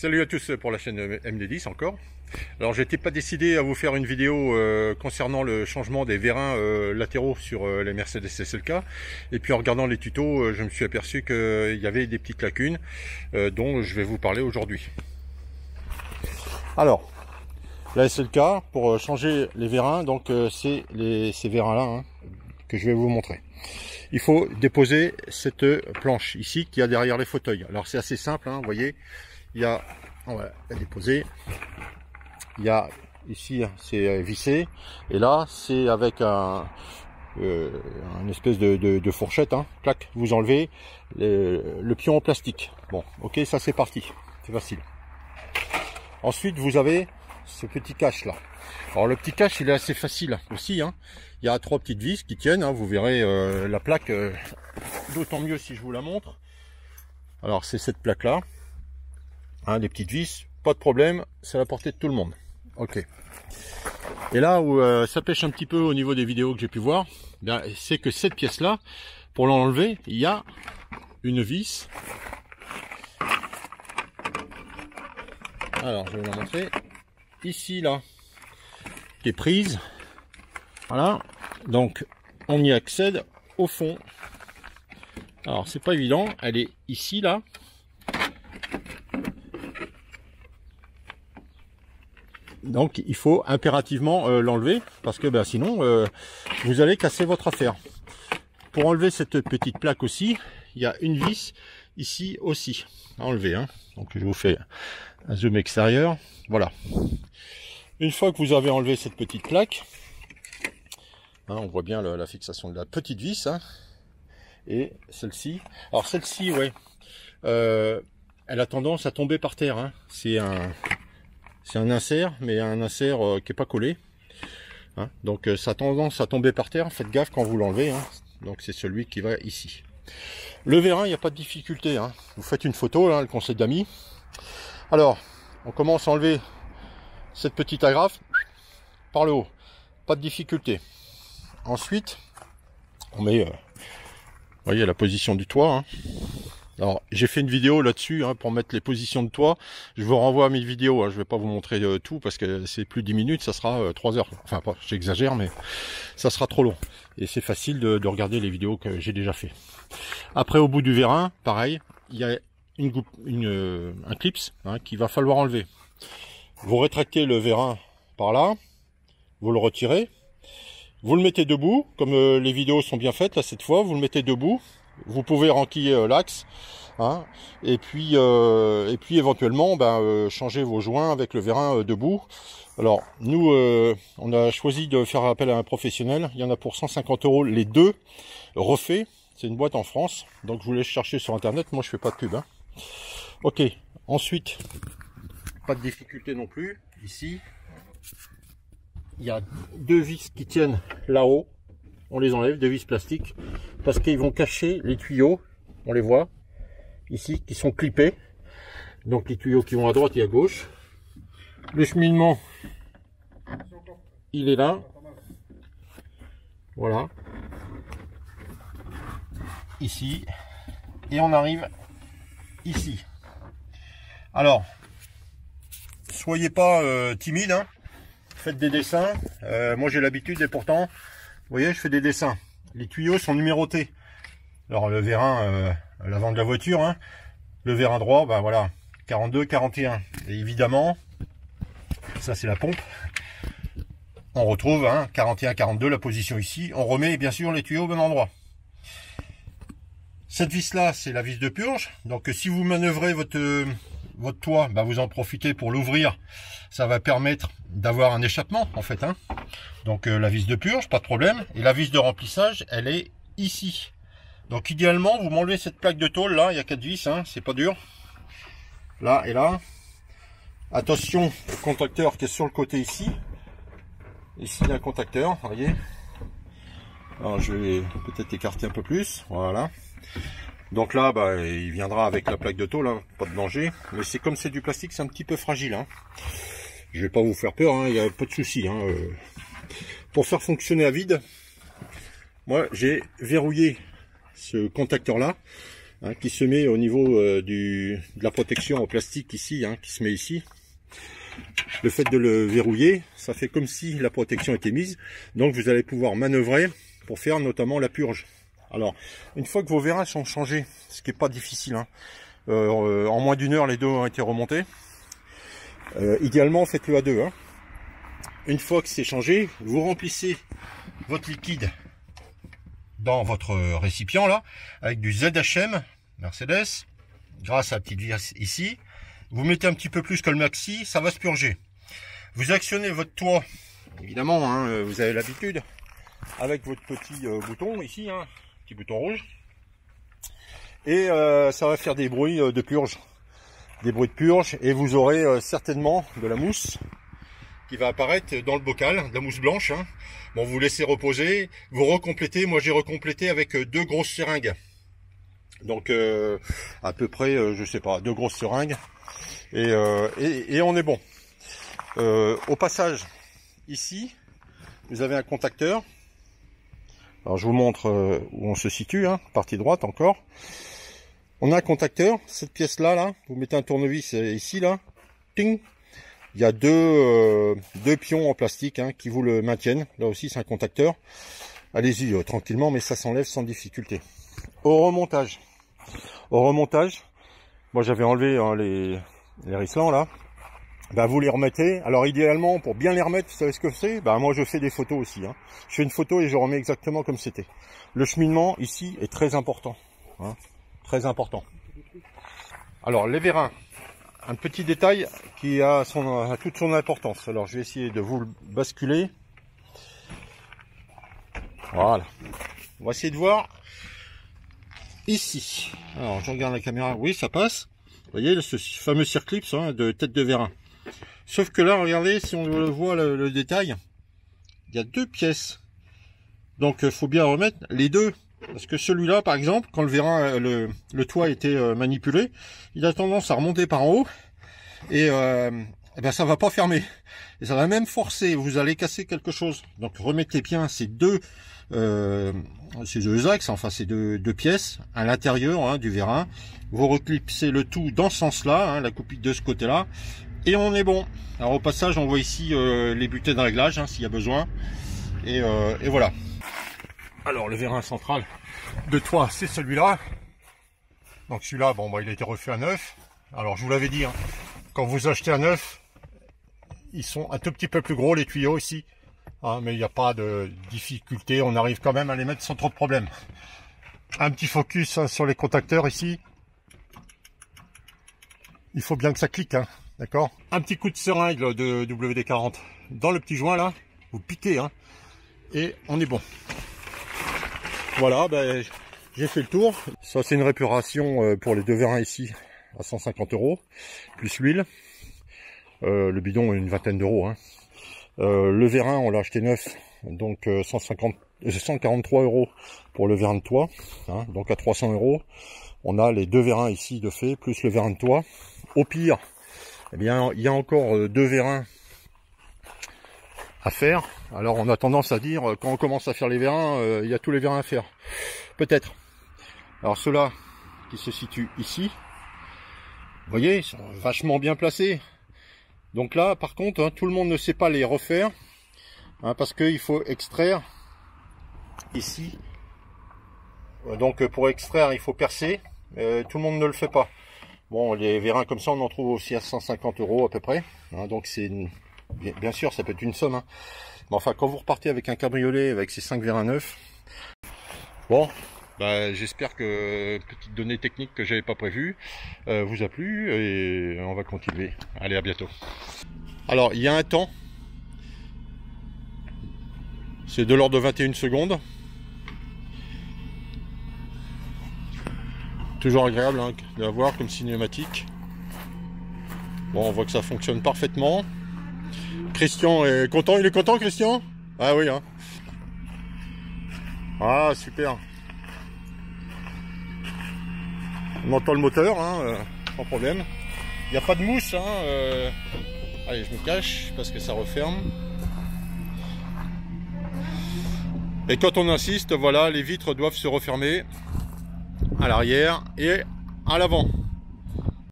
Salut à tous pour la chaîne MD10 encore. Alors j'étais pas décidé à vous faire une vidéo concernant le changement des vérins latéraux sur les Mercedes SLK. Et puis en regardant les tutos, je me suis aperçu qu'il y avait des petites lacunes dont je vais vous parler aujourd'hui. Alors, la SLK, pour changer les vérins, donc c'est ces vérins-là hein, que je vais vous montrer. Il faut déposer cette planche ici qu'il y a derrière les fauteuils. Alors c'est assez simple, hein, vous voyez. Il y a, on va la déposer. Il y a ici, c'est vissé, et là, c'est avec une espèce de fourchette. Hein. Clac, vous enlevez le pion en plastique. Bon, ok, ça c'est parti, c'est facile. Ensuite, vous avez ce petit cache là. Alors le petit cache, il est assez facile aussi. Hein. Il y a 3 petites vis qui tiennent. Hein. Vous verrez la plaque, d'autant mieux si je vous la montre. Alors c'est cette plaque là. Hein, des petites vis, pas de problème, c'est à la portée de tout le monde. Ok. Et là où ça pêche un petit peu au niveau des vidéos que j'ai pu voir, c'est que cette pièce là, pour l'enlever, il y a une vis. Alors je vais vous la montrer. Ici là, qui est prise. Voilà. Donc on y accède au fond. Alors c'est pas évident, elle est ici là. Donc il faut impérativement l'enlever parce que sinon vous allez casser votre affaire. Pour enlever cette petite plaque aussi, il y a une vis ici aussi à enlever. Hein. Donc je vous fais un zoom extérieur. Voilà. Une fois que vous avez enlevé cette petite plaque, hein, on voit bien la fixation de la petite vis. Hein, et celle-ci. Alors celle-ci, ouais, elle a tendance à tomber par terre. Hein. C'est un insert, mais un insert qui est pas collé. Hein, donc ça a tendance à tomber par terre. Faites gaffe quand vous l'enlevez. Hein. Donc c'est celui qui va ici. Le vérin, il n'y a pas de difficulté. Hein. Vous faites une photo, là, le conseil d'amis. Alors, on commence à enlever cette petite agrafe par le haut. Pas de difficulté. Ensuite, on met, vous voyez, la position du toit. Hein. Alors j'ai fait une vidéo là-dessus hein, pour mettre les positions de toit. Je vous renvoie à mes vidéos, hein. Je vais pas vous montrer tout parce que c'est plus de 10 minutes, ça sera 3 heures. Enfin j'exagère mais ça sera trop long. Et c'est facile de regarder les vidéos que j'ai déjà fait. Après au bout du vérin, pareil, il y a un clips hein, qu'il va falloir enlever. Vous rétractez le vérin par là, vous le retirez, vous le mettez debout, comme les vidéos sont bien faites là cette fois, vous le mettez debout. Vous pouvez renquiller l'axe, hein, et puis éventuellement changer vos joints avec le vérin debout. Alors nous on a choisi de faire appel à un professionnel. Il y en a pour 150 € les deux refaits. C'est une boîte en France, donc je vous laisse chercher sur internet. Moi je fais pas de pub. Hein. Ok. Ensuite, pas de difficulté non plus. Ici, il y a 2 vis qui tiennent là-haut. On les enlève, 2 vis plastiques, parce qu'ils vont cacher les tuyaux, on les voit, ici, qui sont clippés. Donc les tuyaux qui vont à droite et à gauche. Le cheminement, il est là. Voilà. Ici. Et on arrive ici. Alors, soyez pas timide, hein. Faites des dessins. Moi j'ai l'habitude et pourtant... Vous voyez, je fais des dessins. Les tuyaux sont numérotés. Alors le vérin à l'avant de la voiture, hein, le vérin droit, voilà, 42, 41. Et évidemment, ça c'est la pompe. On retrouve 41, 42, la position ici. On remet bien sûr les tuyaux au bon endroit. Cette vis là, c'est la vis de purge. Donc si vous manœuvrez votre toit, vous en profitez pour l'ouvrir. Ça va permettre d'avoir un échappement en fait. Hein. Donc la vis de purge, pas de problème. Et la vis de remplissage, elle est ici. Donc idéalement, vous m'enlevez cette plaque de tôle là. Il y a 4 vis, hein, c'est pas dur. Là et là. Attention au contacteur qui est sur le côté ici. Ici il y a un contacteur, vous voyez. Alors je vais peut-être écarter un peu plus. Voilà. Donc là, il viendra avec la plaque de tôle, hein, pas de danger. Mais c'est comme c'est du plastique, c'est un petit peu fragile. Hein. Je vais pas vous faire peur, il n'y a pas de souci. Hein. Pour faire fonctionner à vide, moi j'ai verrouillé ce contacteur là hein, qui se met au niveau de la protection en plastique ici, hein, qui se met ici. Le fait de le verrouiller, ça fait comme si la protection était mise. Donc vous allez pouvoir manœuvrer pour faire notamment la purge. Alors, une fois que vos vérins sont changés, ce qui n'est pas difficile, hein, en moins d'1 heure, les deux ont été remontés. Idéalement, faites-le à deux. Hein. Une fois que c'est changé, vous remplissez votre liquide dans votre récipient là, avec du ZHM Mercedes, grâce à la petite vis ici. Vous mettez un petit peu plus que le maxi, ça va se purger. Vous actionnez votre toit, évidemment, hein, vous avez l'habitude, avec votre petit bouton ici, hein, petit bouton rouge. Et ça va faire des bruits de purge. Des bruits de purge, et vous aurez certainement de la mousse qui va apparaître dans le bocal, de la mousse blanche. Hein. Bon, vous laissez reposer, vous recomplétez. Moi, j'ai recomplété avec 2 grosses seringues. Donc, à peu près, je sais pas, 2 grosses seringues. Et on est bon. Au passage, ici, vous avez un contacteur. Alors, je vous montre où on se situe, hein, partie droite encore. On a un contacteur, cette pièce-là, là, vous mettez un tournevis ici, là, ting. Il y a deux pions en plastique hein, qui vous le maintiennent. Là aussi, c'est un contacteur. Allez-y tranquillement, mais ça s'enlève sans difficulté. Au remontage, moi j'avais enlevé hein, les ricelants là. Bah, vous les remettez. Alors idéalement, pour bien les remettre, vous savez ce que c'est? Bah, moi je fais des photos aussi. Hein. Je fais une photo et je remets exactement comme c'était. Le cheminement ici est très important. Hein, très important. Alors les vérins. Un petit détail qui a toute son importance. Alors je vais essayer de vous le basculer. Voilà. On va essayer de voir ici. Alors je regarde la caméra. Oui, ça passe. Vous voyez ce fameux circlips hein, de tête de vérin. Sauf que là, regardez, si on le voit le détail, il y a 2 pièces. Donc il faut bien remettre les deux. Parce que celui-là, par exemple, quand le vérin, le toit était manipulé, il a tendance à remonter par en haut et ben ça va pas fermer. Et ça va même forcer, vous allez casser quelque chose. Donc remettez bien ces deux axes, enfin ces deux pièces à l'intérieur hein, du vérin. Vous reclipsez le tout dans ce sens-là, hein, la coupille de ce côté-là, et on est bon. Alors au passage, on voit ici les butées de réglage hein, s'il y a besoin. Et voilà. Alors le vérin central de toit c'est celui-là. Donc celui-là bon bah il a été refait à neuf. Alors je vous l'avais dit hein, quand vous achetez à neuf, ils sont un tout petit peu plus gros les tuyaux ici. Hein, mais il n'y a pas de difficulté, on arrive quand même à les mettre sans trop de problème. Un petit focus hein, sur les contacteurs ici. Il faut bien que ça clique, hein, d'accord. Un petit coup de seringue là, de WD-40 dans le petit joint là, vous piquez hein, et on est bon. Voilà, ben, j'ai fait le tour. Ça c'est une réparation pour les deux vérins ici à 150 €, plus l'huile. Le bidon une vingtaine d'euros. Hein. Le vérin on l'a acheté neuf, donc 143 € pour le vérin de toit. Hein, donc à 300 €. On a les deux vérins ici de fait, plus le vérin de toit. Au pire, eh bien, il y a encore 2 vérins à faire. Alors on a tendance à dire quand on commence à faire les vérins, il y a tous les vérins à faire. Peut-être. Alors ceux-là qui se situent ici, vous voyez, ils sont vachement bien placés. Donc là, par contre, hein, tout le monde ne sait pas les refaire, hein, parce qu'il faut extraire ici. Donc pour extraire, il faut percer. Tout le monde ne le fait pas. Bon, les vérins comme ça, on en trouve aussi à 150 € à peu près. Hein, donc c'est bien sûr, ça peut être une somme. Hein. Mais enfin, quand vous repartez avec un cabriolet avec ces 5 vérins neufs, bon, bah, j'espère que petite donnée technique que j'avais pas prévue vous a plu et on va continuer. Allez, à bientôt. Alors, il y a un temps, c'est de l'ordre de 21 secondes. Toujours agréable hein, de la voir comme cinématique. Bon, on voit que ça fonctionne parfaitement. Christian est content, il est content Christian? Ah oui hein. Ah super. On entend le moteur hein, sans problème. Il n'y a pas de mousse hein. Allez, je me cache parce que ça referme. Et quand on insiste, voilà, les vitres doivent se refermer. à l'arrière et à l'avant.